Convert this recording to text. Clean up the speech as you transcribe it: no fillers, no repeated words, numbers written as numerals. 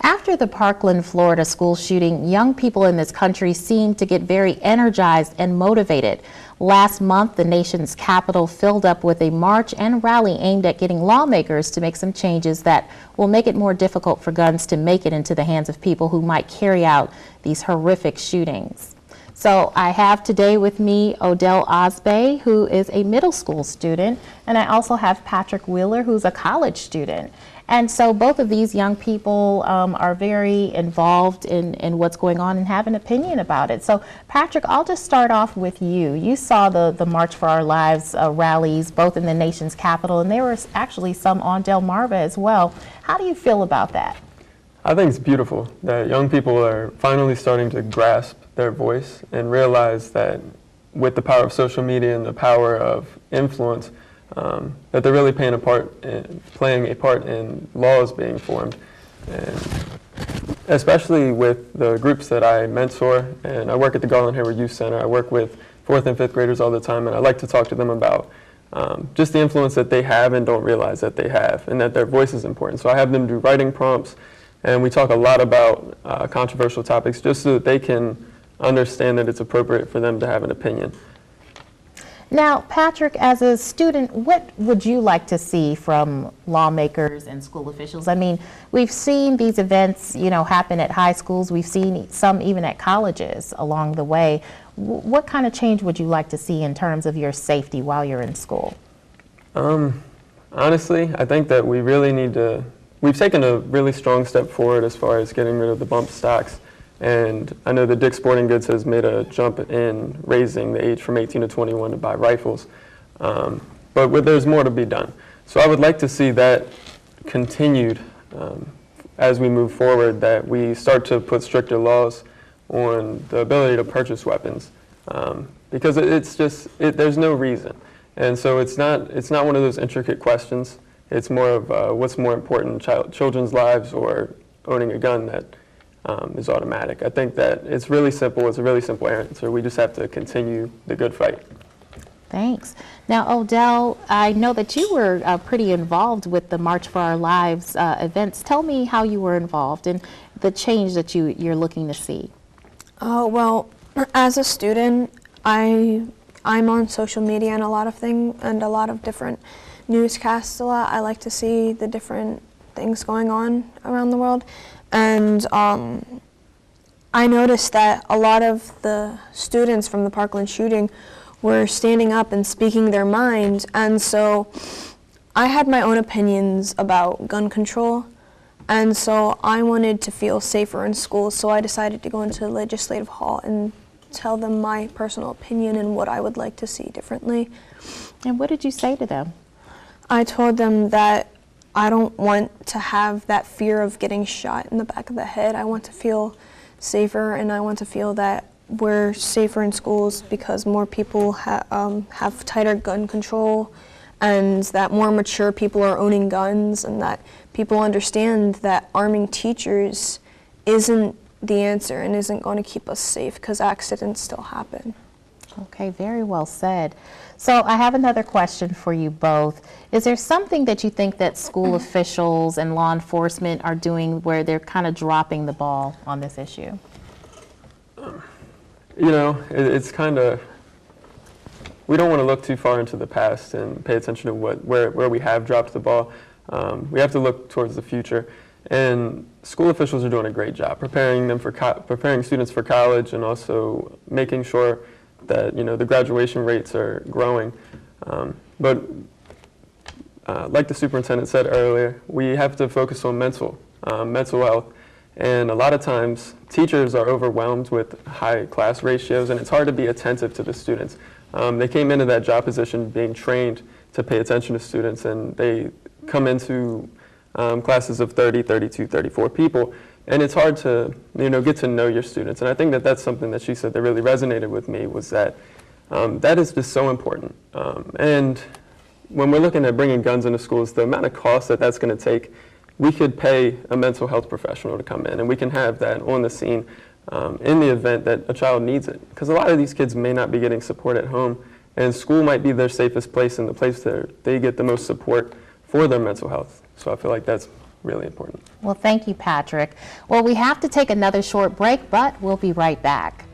After the Parkland, Florida school shooting, young people in this country seem to get very energized and motivated. Last month, the nation's capital filled up with a march and rally aimed at getting lawmakers to make some changes that will make it more difficult for guns to make it into the hands of people who might carry out these horrific shootings. So I have today with me Odell Osbay, who is a middle school student, and I also have Patrick Wheeler, who's a college student. And so both of these young people are very involved in what's going on and have an opinion about it. So Patrick, I'll just start off with you. You saw the March for Our Lives rallies both in the nation's capital, and there were actually some on Delmarva as well. How do you feel about that? I think it's beautiful that young people are finally starting to grasp their voice and realize that with the power of social media and the power of influence, that they're really playing a part in laws being formed. And especially with the groups that I mentor, and I work at the Garland Hayward Youth Center. I work with 4th and 5th graders all the time, and I like to talk to them about just the influence that they have and don't realize that they have, and that their voice is important. So I have them do writing prompts, and we talk a lot about controversial topics just so that they can understand that it's appropriate for them to have an opinion. Now, Patrick, as a student, what would you like to see from lawmakers and school officials? I mean, we've seen these events, happen at high schools. We've seen some even at colleges along the way. What kind of change would you like to see in terms of your safety while you're in school? Honestly, I think that we really need to, we've taken a really strong step forward as far as getting rid of the bump stocks. And I know that Dick's Sporting Goods has made a jump in raising the age from 18 to 21 to buy rifles. But there's more to be done. So I would like to see that continued as we move forward, that we start to put stricter laws on the ability to purchase weapons. Because there's no reason. And so it's not one of those intricate questions. It's more of what's more important, children's lives or owning a gun that is automatic. I think that it's really simple. It's a really simple answer. We just have to continue the good fight. Thanks. Now, Odell, I know that you were pretty involved with the March for Our Lives events. Tell me how you were involved and the change that you're looking to see. Well, as a student, I'm on social media and a lot of different newscasts a lot. I like to see the different things going on around the world. And I noticed that a lot of the students from the Parkland shooting were standing up and speaking their mind. And so I had my own opinions about gun control. And so I wanted to feel safer in school. So I decided to go into the Legislative Hall and tell them my personal opinion and what I would like to see differently. And what did you say to them? I told them that I don't want to have that fear of getting shot in the back of the head. I want to feel safer, and I want to feel that we're safer in schools because more people have tighter gun control, and that more mature people are owning guns, and that people understand that arming teachers isn't the answer and isn't going to keep us safe because accidents still happen. Okay, very well said. So I have another question for you both. Is there something that you think that school officials and law enforcement are doing where they're kind of dropping the ball on this issue? It's kind of, we don't want to look too far into the past and pay attention to where we have dropped the ball. We have to look towards the future. And school officials are doing a great job preparing students for college and also making sure that the graduation rates are growing. But like the superintendent said earlier, we have to focus on mental health. And a lot of times teachers are overwhelmed with high class ratios, and it's hard to be attentive to the students. They came into that job position being trained to pay attention to students, and they come into classes of 30, 32, 34 people. And it's hard to, get to know your students. And I think that that's something that she said that really resonated with me, was that that is just so important. And when we're looking at bringing guns into schools, the amount of cost that that's going to take, we could pay a mental health professional to come in, and we can have that on the scene in the event that a child needs it. Because a lot of these kids may not be getting support at home, and school might be their safest place and the place that they get the most support for their mental health. So I feel like that's really important. Well, thank you, Patrick. Well, we have to take another short break, but we'll be right back.